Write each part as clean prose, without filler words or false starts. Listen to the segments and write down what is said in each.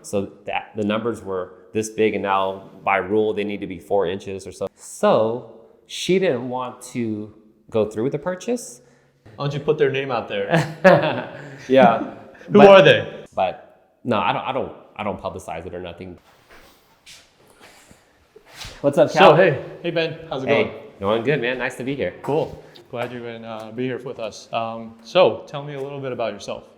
So that the numbers were this big, and now by rule they need to be 4 inches or so. So she didn't want to go through with the purchase. Why don't you put their name out there? Yeah. Who are they? But no, I don't publicize it or nothing. What's up, Cal? So hey Ben, how's it going? Hey, going good, man. Nice to be here. Cool. Glad you can be here with us. So tell me a little bit about yourself.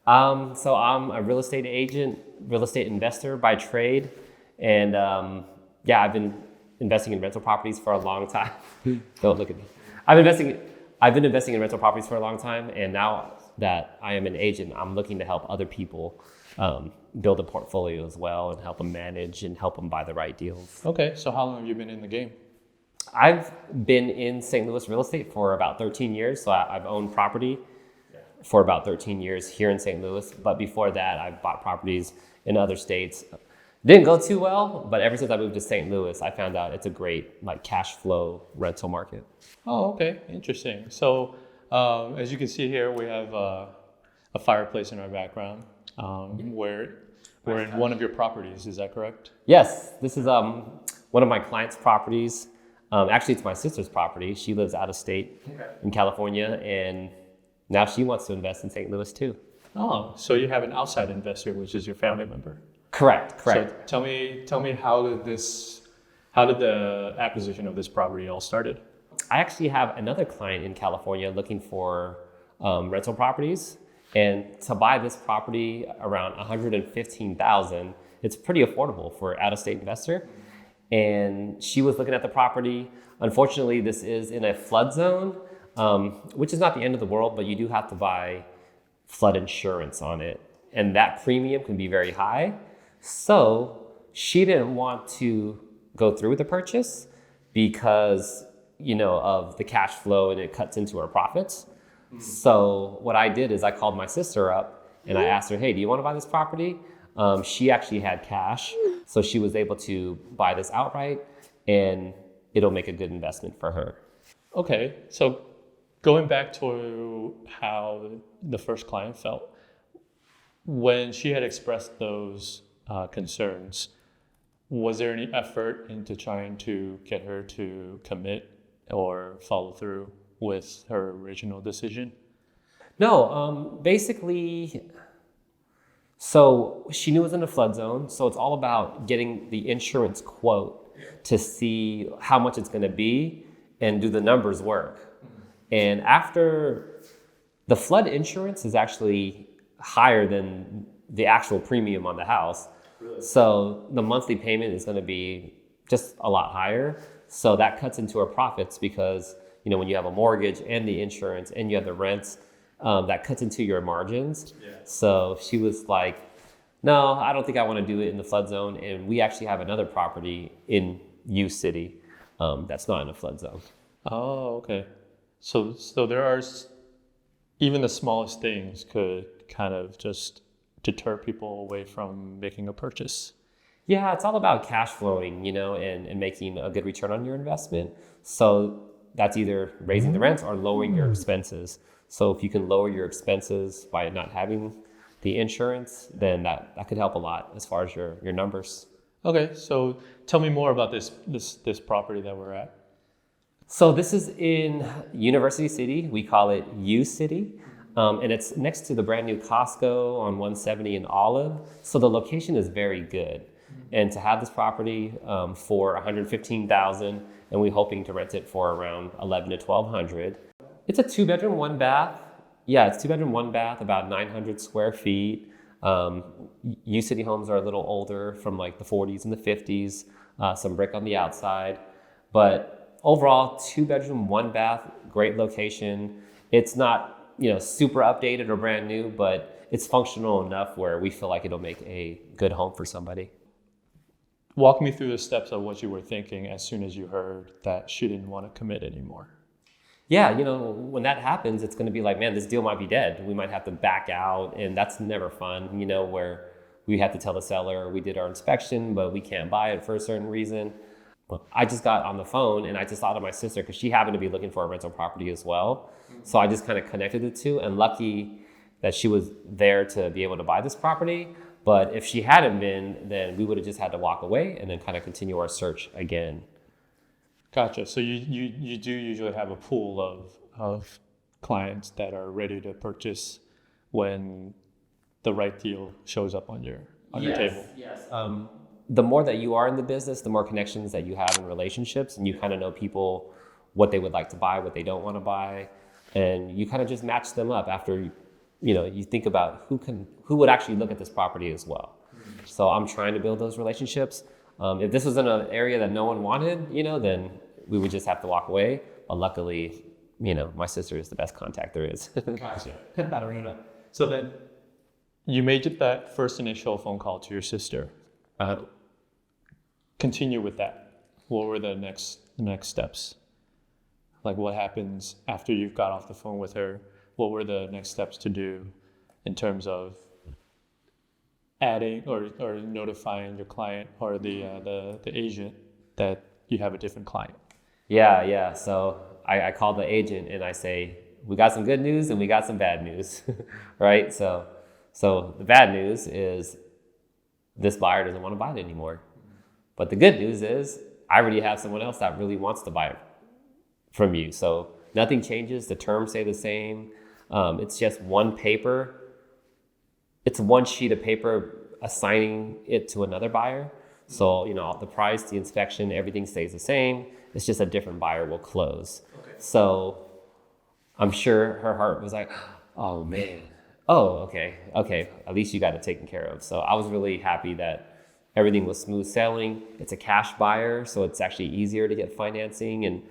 So I'm a real estate agent, real estate investor by trade, and yeah, I've been investing in rental properties for a long time. Don't look at me. I've been investing in rental properties for a long time, and now that I am an agent, I'm looking to help other people build a portfolio as well and help them manage and help them buy the right deals. Okay, so how long have you been in the game? I've been in St. Louis real estate for about 13 years, so I've owned property for about 13 years here in St. Louis. But before that, I've bought properties in other states. Didn't go too well, but ever since I moved to St. Louis, I found out it's a great cash flow rental market. Oh, okay, interesting. So as you can see here, we have a fireplace in our background. We're in one of your properties, is that correct? Yes, this is one of my clients' properties. Actually, it's my sister's property. She lives out of state in California, and now she wants to invest in St. Louis too. Oh, so you have an outside investor, which is your family member. Correct. So tell me how did the acquisition of this property all started? I actually have another client in California looking for rental properties, and to buy this property around $115,000, it's pretty affordable for an out-of-state investor. And she was looking at the property. Unfortunately, this is in a flood zone, which is not the end of the world, but you do have to buy flood insurance on it, and that premium can be very high. So she didn't want to go through with the purchase because of the cash flow, and it cuts into her profits. So what I did is I called my sister up and I asked her, hey, do you want to buy this property? She actually had cash, so she was able to buy this outright, and it'll make a good investment for her. Okay, so going back to how the first client felt, when she had expressed those concerns, was there any effort into trying to get her to commit or follow through with her original decision? No, basically, so she knew it was in a flood zone, so it's all about getting the insurance quote to see how much it's going to be and do the numbers work. And after the flood insurance is actually higher than the actual premium on the house. Really? So the monthly payment is going to be just a lot higher. So that cuts into our profits because, when you have a mortgage and the insurance and you have the rents, that cuts into your margins. Yeah. So she was like, no, I don't think I want to do it in the flood zone. And we actually have another property in U City that's not in a flood zone. Oh, okay. So there are, even the smallest things could kind of just deter people away from making a purchase. Yeah, it's all about cash flowing, and making a good return on your investment. So that's either raising the rents or lowering your expenses. So if you can lower your expenses by not having the insurance, then that could help a lot as far as your numbers. Okay, so tell me more about this property that we're at. So this is in University City. We call it U City. And it's next to the brand new Costco on 170 in Olive. So the location is very good. And to have this property for $115,000, and we're hoping to rent it for around $1,100 to $1,200. It's a 2-bedroom, 1-bath. Yeah, it's 2-bedroom, 1-bath, about 900 square feet. U City homes are a little older, from like the 40s and the 50s. Some brick on the outside, but overall 2-bedroom, 1-bath, great location. It's not super updated or brand new, but it's functional enough where we feel like it'll make a good home for somebody. Walk me through the steps of what you were thinking as soon as you heard that she didn't want to commit anymore. Yeah, when that happens, it's going to be like, man, this deal might be dead. We might have to back out, and that's never fun, where we have to tell the seller we did our inspection, but we can't buy it for a certain reason. I just got on the phone and I just thought of my sister because she happened to be looking for a rental property as well. So I just kind of connected the two, and lucky that she was there to be able to buy this property. But if she hadn't been, then we would have just had to walk away and then kind of continue our search again. Gotcha. So you do usually have a pool of clients that are ready to purchase when the right deal shows up on your table. Yes. The more that you are in the business, the more connections that you have in relationships, and you kind of know people, what they would like to buy, what they don't want to buy, and you kind of just match them up after you think about who would actually look at this property as well. So I'm trying to build those relationships. If this was in an area that no one wanted, then we would just have to walk away. But luckily, my sister is the best contact there is. Gotcha. So then you made that first initial phone call to your sister. Continue with that. What were the next steps? Like what happens after you've got off the phone with her? What were the next steps to do in terms of adding or notifying your client or the agent that you have a different client? Yeah. So I call the agent and I say, we got some good news and we got some bad news, right? So the bad news is this buyer doesn't want to buy it anymore. But the good news is I already have someone else that really wants to buy it from you. So nothing changes. The terms stay the same. It's just one paper. It's one sheet of paper assigning it to another buyer. So, the price, the inspection, everything stays the same. It's just a different buyer will close. Okay. So I'm sure her heart was like, oh man. Oh, okay. At least you got it taken care of. So I was really happy that everything was smooth sailing. It's a cash buyer, so it's actually easier to get financing. And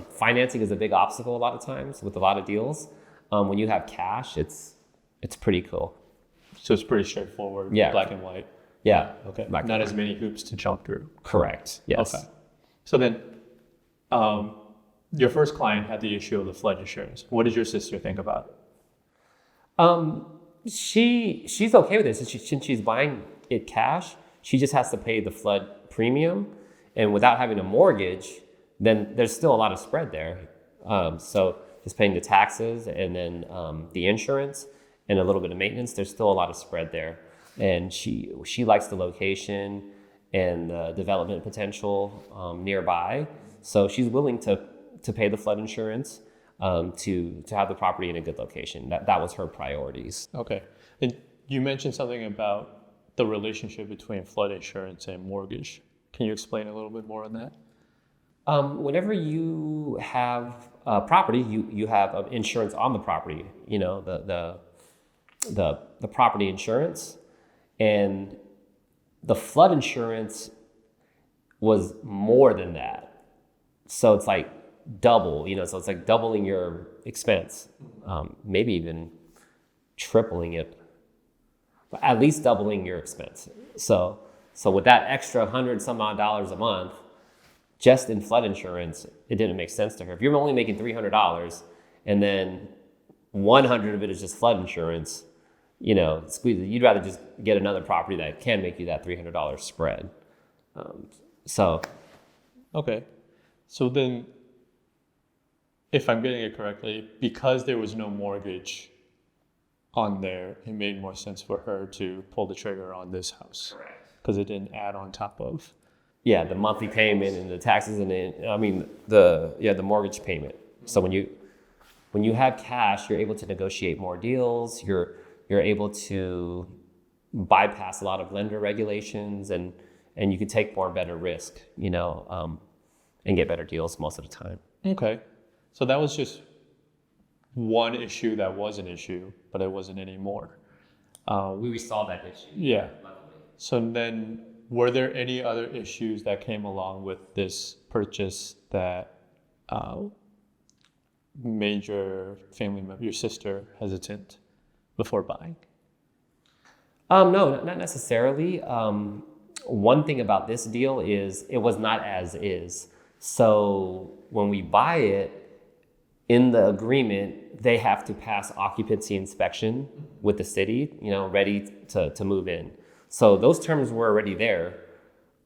financing is a big obstacle a lot of times with a lot of deals. When you have cash, it's pretty cool. So it's pretty straightforward, black and white. Yeah. Okay. Not as many hoops to jump through. Correct. Yes. Okay. So then, your first client had the issue of the flood insurance. What did your sister think about it? She's okay with it. Since she's buying it cash, she just has to pay the flood premium, and without having a mortgage, then there's still a lot of spread there. So just paying the taxes and then the insurance and a little bit of maintenance, there's still a lot of spread there. And she likes the location and the development potential nearby. So she's willing to pay the flood insurance to have the property in a good location. That was her priorities. Okay. And you mentioned something about the relationship between flood insurance and mortgage. Can you explain a little bit more on that? Whenever you have a property, you have insurance on the property, the property insurance, and the flood insurance was more than that. So it's like double, so it's like doubling your expense, maybe even tripling it, but at least doubling your expense. So with that extra $100 some odd a month, just in flood insurance, it didn't make sense to her. If you're only making $300 and then 100 of it is just flood insurance, squeeze it. You'd rather just get another property that can make you that $300 spread. Okay. So then, if I'm getting it correctly, because there was no mortgage on there, it made more sense for her to pull the trigger on this house. Correct. Because it didn't add on top of. Yeah, the monthly payment and the taxes and the mortgage payment. So when you have cash, you're able to negotiate more deals. You're able to bypass a lot of lender regulations, and you can take more better risk, and get better deals most of the time. Okay, so that was just one issue that was an issue, but it wasn't anymore. We resolved that issue. Yeah. Luckily. So then, were there any other issues that came along with this purchase that made your family member, your sister, hesitant before buying? No, not necessarily. One thing about this deal is it was not as is. So when we buy it, in the agreement, they have to pass occupancy inspection with the city, ready to move in. So those terms were already there,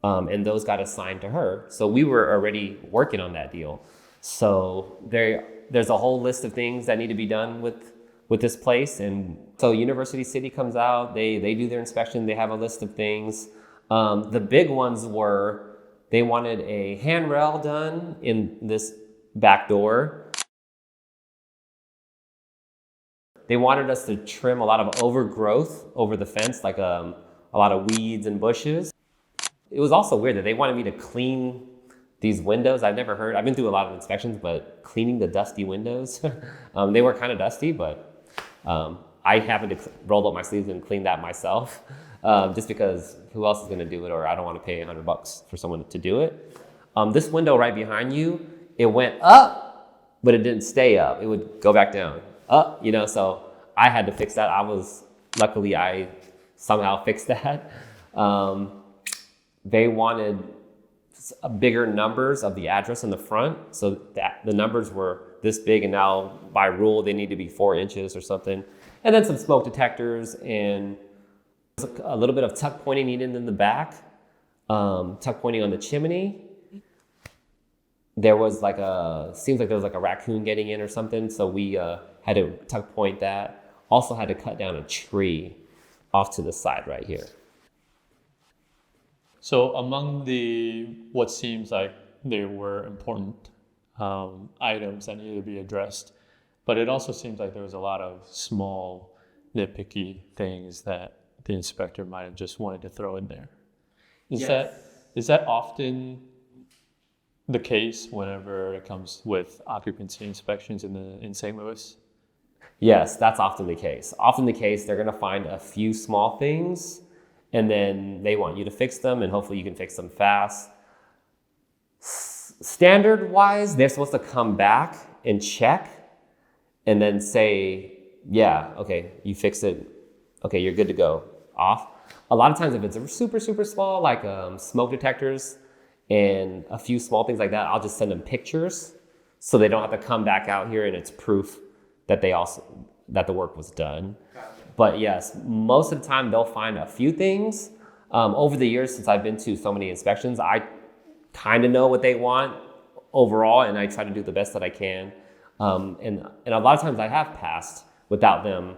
and those got assigned to her. So we were already working on that deal. So there's a whole list of things that need to be done with this place, and So University City comes out, they do their inspection, they have a list of things. The big ones were they wanted a handrail done in this back door. They wanted us to trim a lot of overgrowth over the fence, like a lot of weeds and bushes. It was also weird that they wanted me to clean these windows. I've been through a lot of inspections, but cleaning the dusty windows, they were kind of dusty, but I happened to roll up my sleeves and clean that myself, just because who else is gonna do it, or I don't wanna pay $100 for someone to do it. This window right behind you, it went up, but it didn't stay up. It would go back down, up, so I had to fix that. Luckily I somehow fixed that. They wanted bigger numbers of the address in the front, so that the numbers were this big, and now by rule they need to be 4 inches or something. And then some smoke detectors and a little bit of tuck pointing needed in the back, tuck pointing on the chimney. There was seems like there was a raccoon getting in or something, so we had to tuck point that. Also had to cut down a tree off to the side right here. So among what seems like they were important items that needed to be addressed, but it also seems like there was a lot of small, nitpicky things that the inspector might have just wanted to throw in there. Is that often the case whenever it comes with occupancy inspections in St. Louis? Yes, that's often the case. Often the case, they're going to find a few small things, and then they want you to fix them, and hopefully you can fix them fast. Standard-wise, they're supposed to come back and check, and then say, yeah, okay, you fixed it. Okay, you're good to go. Off. A lot of times, if it's a super, super small, like smoke detectors and a few small things like that, I'll just send them pictures so they don't have to come back out here and it's proof that the work was done. But yes, most of the time they'll find a few things. Over the years, since I've been to so many inspections, I kind of know what they want overall, and I try to do the best that I can. And a lot of times I have passed without them,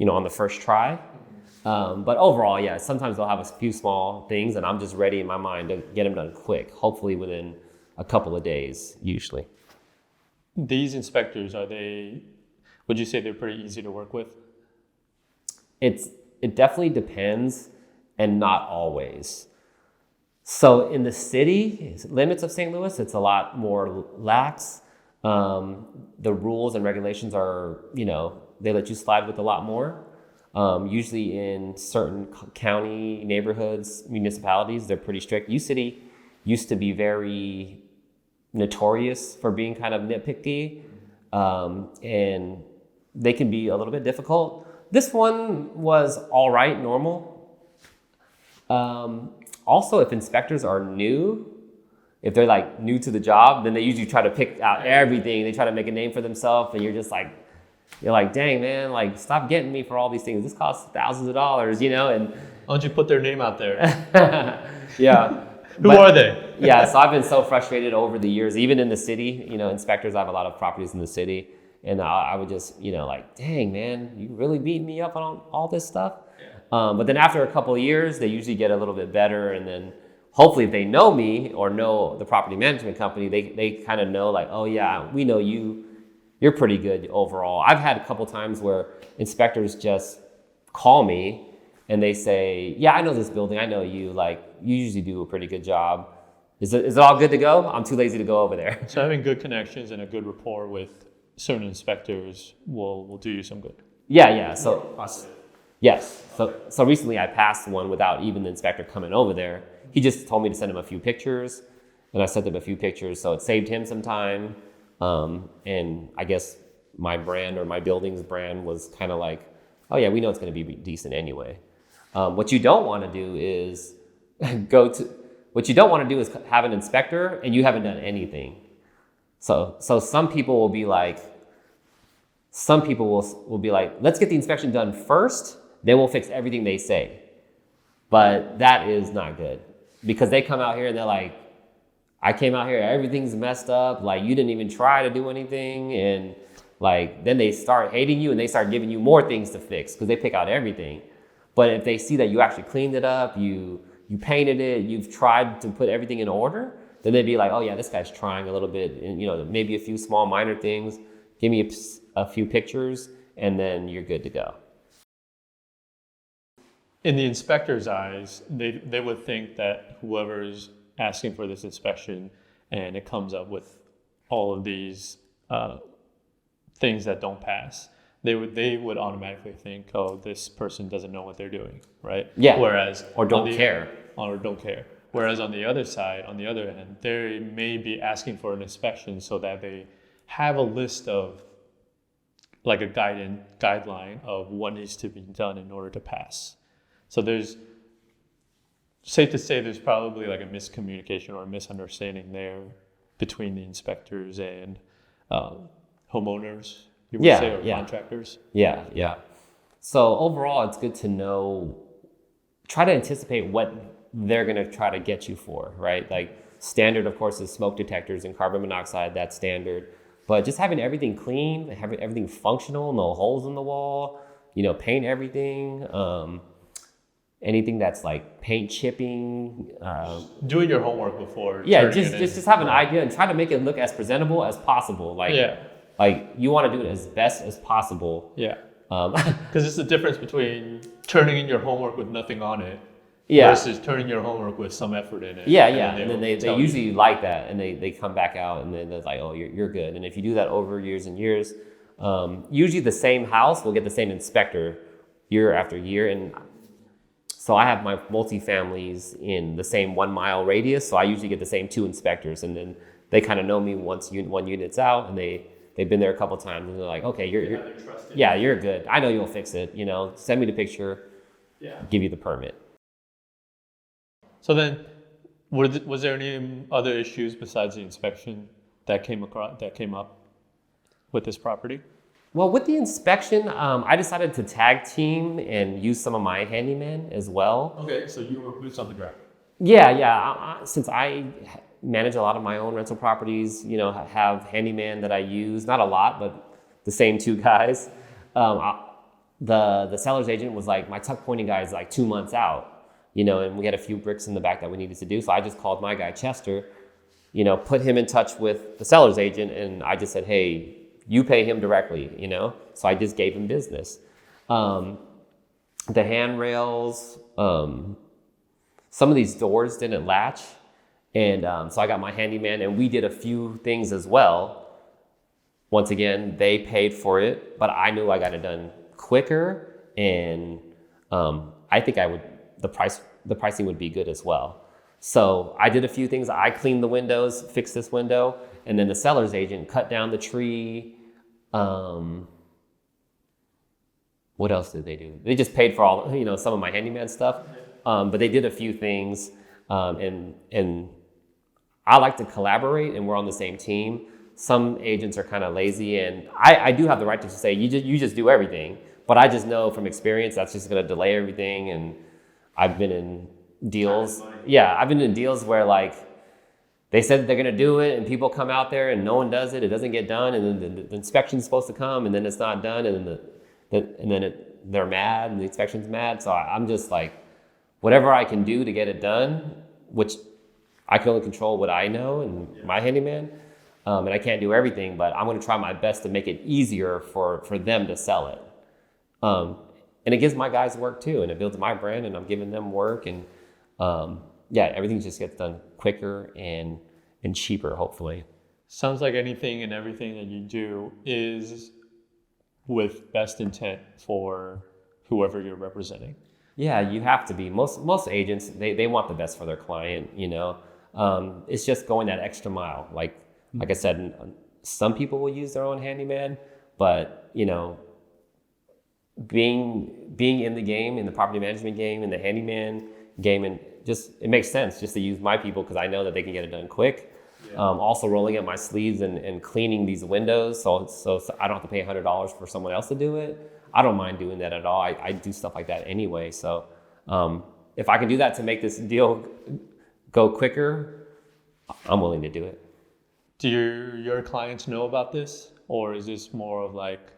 on the first try. But overall, yeah, sometimes they'll have a few small things, and I'm just ready in my mind to get them done quick, hopefully within a couple of days, usually. These inspectors, would you say they're pretty easy to work with? It definitely depends, and not always. So in the city limits of St. Louis, it's a lot more lax. The rules and regulations are, they let you slide with a lot more. Usually in certain county neighborhoods, municipalities, they're pretty strict. U-City used to be very notorious for being kind of nitpicky, and they can be a little bit difficult. This one was all right, normal. Also, if inspectors are new, if they're new to the job, then they usually try to pick out everything. They try to make a name for themselves, and you're like, dang, man, stop getting me for all these things. This costs thousands of dollars, and Why don't you put their name out there? yeah. Who are they? Yeah, so I've been so frustrated over the years, even in the city, inspectors, I have a lot of properties in the city, and I would just, dang, man, you really beat me up on all this stuff. But then after a couple of years, they usually get a little bit better, and then hopefully if they know me or know the property management company, they kind of know oh yeah, we know you're pretty good overall. I've had a couple times where inspectors just call me and they say, yeah, I know this building, I know you, you usually do a pretty good job. Is it all good to go? I'm too lazy to go over there. So having good connections and a good rapport with certain inspectors will do you some good. Yeah. Yes. So recently I passed one without even the inspector coming over there. He just told me to send him a few pictures, and I sent him a few pictures, so it saved him some time. And I guess my brand or my building's brand was kind of oh yeah, we know it's going to be decent anyway. What you don't want to do is have an inspector and you haven't done anything. So some people will be let's get the inspection done first, then we'll fix everything they say. But that is not good, because they come out here and they're I came out here, everything's messed up, you didn't even try to do anything, and Like then they start hating you and they start giving you more things to fix because they pick out everything. But if they see that you actually cleaned it up, you painted it, you've tried to put everything in order, then they'd be like, oh yeah, this guy's trying a little bit, and maybe a few small minor things. Give me a few pictures, and then you're good to go. In the inspector's eyes, they would think that whoever's asking for this inspection and it comes up with all of these things that don't pass, they would automatically think, oh, this person doesn't know what they're doing, right? Yeah. Whereas or don't care. Whereas on the other side, on the other hand, they may be asking for an inspection so that they have a list of like a guideline of what needs to be done in order to pass. So safe to say there's probably like a miscommunication or a misunderstanding there between the inspectors and homeowners, you would say, or contractors. Yeah. So overall, it's good to try to anticipate what they're going to try to get you for, right? Like standard, of course, is smoke detectors and carbon monoxide. That's standard. But just having everything clean, having everything functional, no holes in the wall, paint everything. Anything that's like paint chipping. Doing your homework before. Yeah, just have an idea and try to make it look as presentable as possible. Like you want to do it as best as possible. Yeah. Because it's the difference between turning in your homework with nothing on it versus turning your homework with some effort in it. Yeah. And then they usually like that, and they come back out and then they're like, oh, you're good. And if you do that over years and years, usually the same house will get the same inspector year after year. And so I have my multifamilies in the same 1 mile radius. So I usually get the same 2 inspectors, and then they kind of know me once one unit's out, and they've been there a couple of times, and they're like, okay, you're good. I know you'll fix it. Send me the picture. Yeah. Give you the permit. So then, was there any other issues besides the inspection that came up with this property? Well, with the inspection, I decided to tag team and use some of my handyman as well. Okay, so you were boots on the ground. Yeah. Since I manage a lot of my own rental properties, have handyman that I use, not a lot, but the same 2 guys. The seller's agent was like, my tuck pointing guy is like 2 months out, and we had a few bricks in the back that we needed to do. So I just called my guy, Chester, put him in touch with the seller's agent, and I just said, hey, you pay him directly, So I just gave him business. The handrails, some of these doors didn't latch. And so I got my handyman, and we did a few things as well. Once again, they paid for it, but I knew I got it done quicker, and I think the pricing would be good as well. So I did a few things. I cleaned the windows, fixed this window, and then the seller's agent cut down the tree. What else did they do? They just paid for all, some of my handyman stuff. But they did a few things, and I like to collaborate, and we're on the same team. Some agents are kind of lazy, and I do have the right to say, you just do everything. But I just know from experience that's just going to delay everything. And I've been in deals. Yeah, I've been in deals where like they said that they're going to do it, and people come out there and no one does it. It doesn't get done, and then the inspection's supposed to come, and then it's not done, and then they're mad, and the inspection's mad. So I'm just like, whatever I can do to get it done, which I can only control what I know and my handyman, and I can't do everything, but I'm going to try my best to make it easier for them to sell it. And it gives my guys work too, and it builds my brand, and I'm giving them work, and everything just gets done quicker and cheaper, hopefully. Sounds like anything and everything that you do is with best intent for whoever you're representing. Yeah, you have to be. Most agents, they want the best for their client, It's just going that extra mile. Like I said, some people will use their own handyman, but, being in the game, in the property management game, in the handyman game, and just it makes sense just to use my people because I know that they can get it done quick. Yeah. Also rolling up my sleeves and cleaning these windows, so I don't have to pay $100 for someone else to do it. I don't mind doing that at all. I do stuff like that anyway. So if I can do that to make this deal go quicker, I'm willing to do it. Do your clients know about this? or is this more of like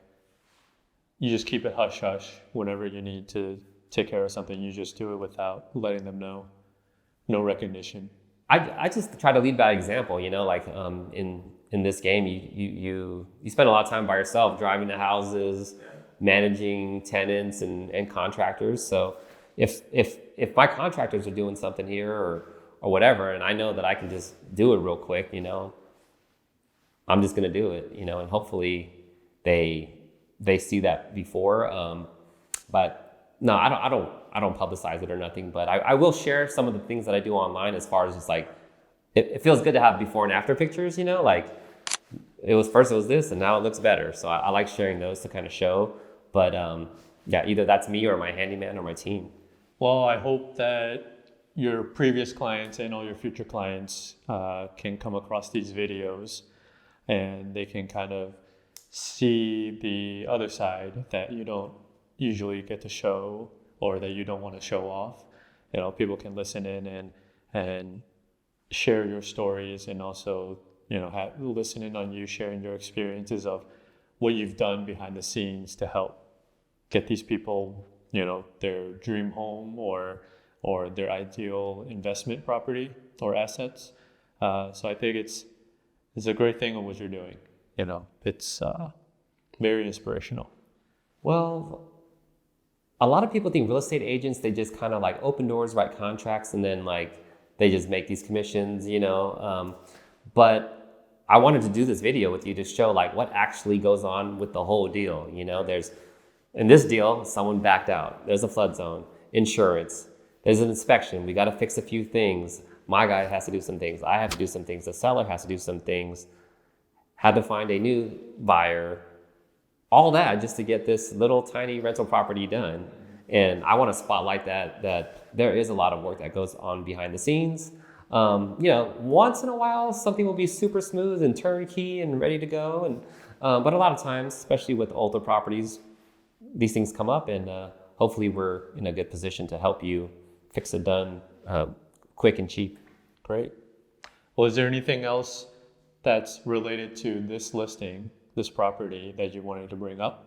you just keep it hush hush whenever you need to take care of something, you just do it without letting them know, no recognition? I just try to lead by example, you know, like in this game, you spend a lot of time by yourself driving to houses, managing tenants and contractors. So if my contractors are doing something here or whatever, and I know that I can just do it real quick, you know, I'm just gonna do it, you know, and hopefully they see that before. But no, I don't publicize it or nothing, but I will share some of the things that I do online as far as just like, it feels good to have before and after pictures, you know, like it was this and now it looks better. So I like sharing those to kind of show, but yeah, either that's me or my handyman or my team. Well, I hope that your previous clients and all your future clients can come across these videos and they can kind of see the other side that you don't usually get to show or that you don't want to show off. You know, people can listen in and share your stories, and also, you know, listen in on you sharing your experiences of what you've done behind the scenes to help get these people, you know, their dream home or their ideal investment property or assets. So I think it's a great thing of what you're doing. You know, it's very inspirational. Well, a lot of people think real estate agents, they just kind of like open doors, write contracts, and then like they just make these commissions, you know. But I wanted to do this video with you to show like what actually goes on with the whole deal. You know, in this deal, someone backed out. There's a flood zone, insurance, there's an inspection. We got to fix a few things. My guy has to do some things. I have to do some things. The seller has to do some things. Had to find a new buyer. All that just to get this little tiny rental property done. And I want to spotlight that there is a lot of work that goes on behind the scenes. You know, once in a while, something will be super smooth and turnkey and ready to go. And but a lot of times, especially with older properties, these things come up, and hopefully we're in a good position to help you fix it done quick and cheap. Great. Well, is there anything else that's related to this listing, this property, that you wanted to bring up?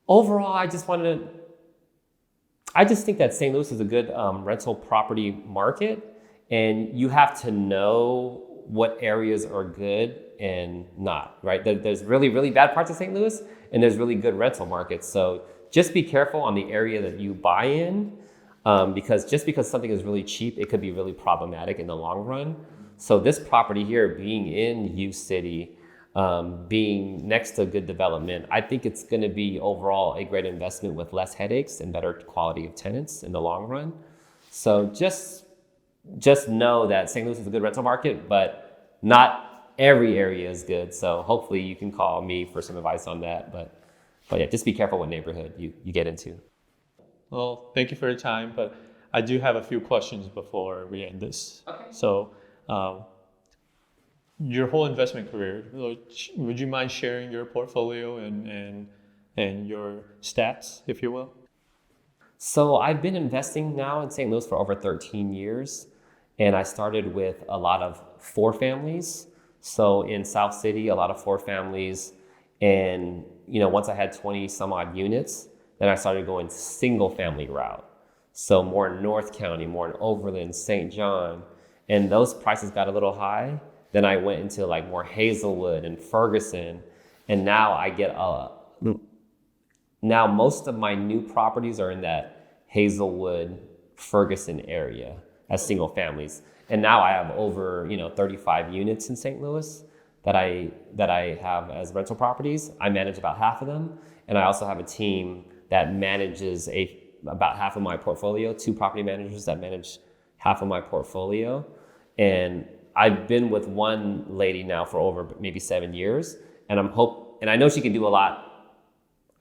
Overall, I just think that St. Louis is a good rental property market, and you have to know what areas are good and not, right? There's really, really bad parts of St. Louis, and there's really good rental markets. So just be careful on the area that you buy in, because just because something is really cheap, it could be really problematic in the long run. So this property here, being in U City, being next to good development, I think it's going to be overall a great investment with less headaches and better quality of tenants in the long run. So just know that St. Louis is a good rental market, but not every area is good. So hopefully you can call me for some advice on that. But yeah, just be careful what neighborhood you get into. Well, thank you for your time, but I do have a few questions before we end this. Okay. So, your whole investment career, would you mind sharing your portfolio and your stats, if you will? So I've been investing now in St. Louis for over 13 years, and I started with a lot of 4 families. So in South City, a lot of 4 families, and you know, once I had 20 some odd units, then I started going single family route. So more in North County, more in Overland, St. John, and those prices got a little high. Then I went into like more Hazelwood and Ferguson, and now I get now most of my new properties are in that Hazelwood, Ferguson area as single families. And now I have over 35 units in St. Louis that I have as rental properties. I manage about half of them, and I also have a team that manages about half of my portfolio. 2 property managers that manage half of my portfolio, and I've been with one lady now for over maybe 7 years, and I know she can do a lot.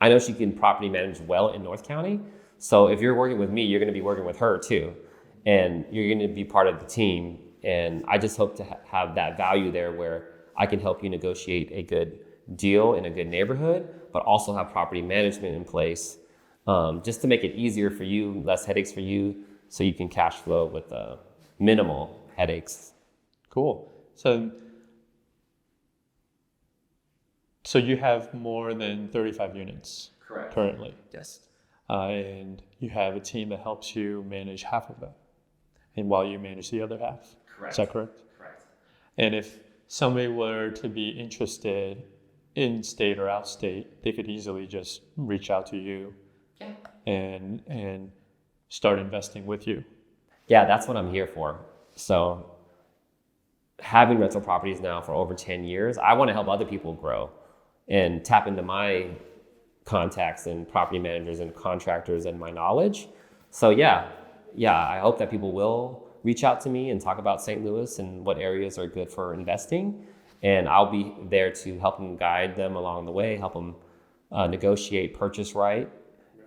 I know she can property manage well in North County. So if you're working with me, you're going to be working with her too, and you're going to be part of the team. And I just hope to have that value there where I can help you negotiate a good deal in a good neighborhood, but also have property management in place, just to make it easier for you, less headaches for you, so you can cash flow with minimal headaches. Cool. So So you have more than 35 units Correct. currently, Yes. and you have a team that helps you manage half of that, and while you manage the other half. Correct. Is that correct? Correct. And if somebody were to be interested in state or out state, they could easily just reach out to you Yeah. and start investing with you. Yeah, that's what I'm here for. So having rental properties now for over 10 years, I want to help other people grow and tap into my contacts and property managers and contractors and my knowledge. So yeah, I hope that people will reach out to me and talk about St. Louis and what areas are good for investing. And I'll be there to help them guide them along the way, help them negotiate purchase right.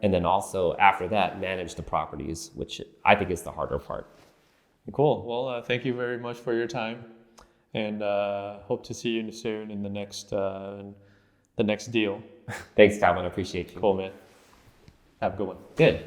And then also after that, manage the properties, which I think is the harder part. Cool. Well, thank you very much for your time, and hope to see you soon in the next deal. Thanks, Calvin. I appreciate you. Cool, man. Have a good one. Good.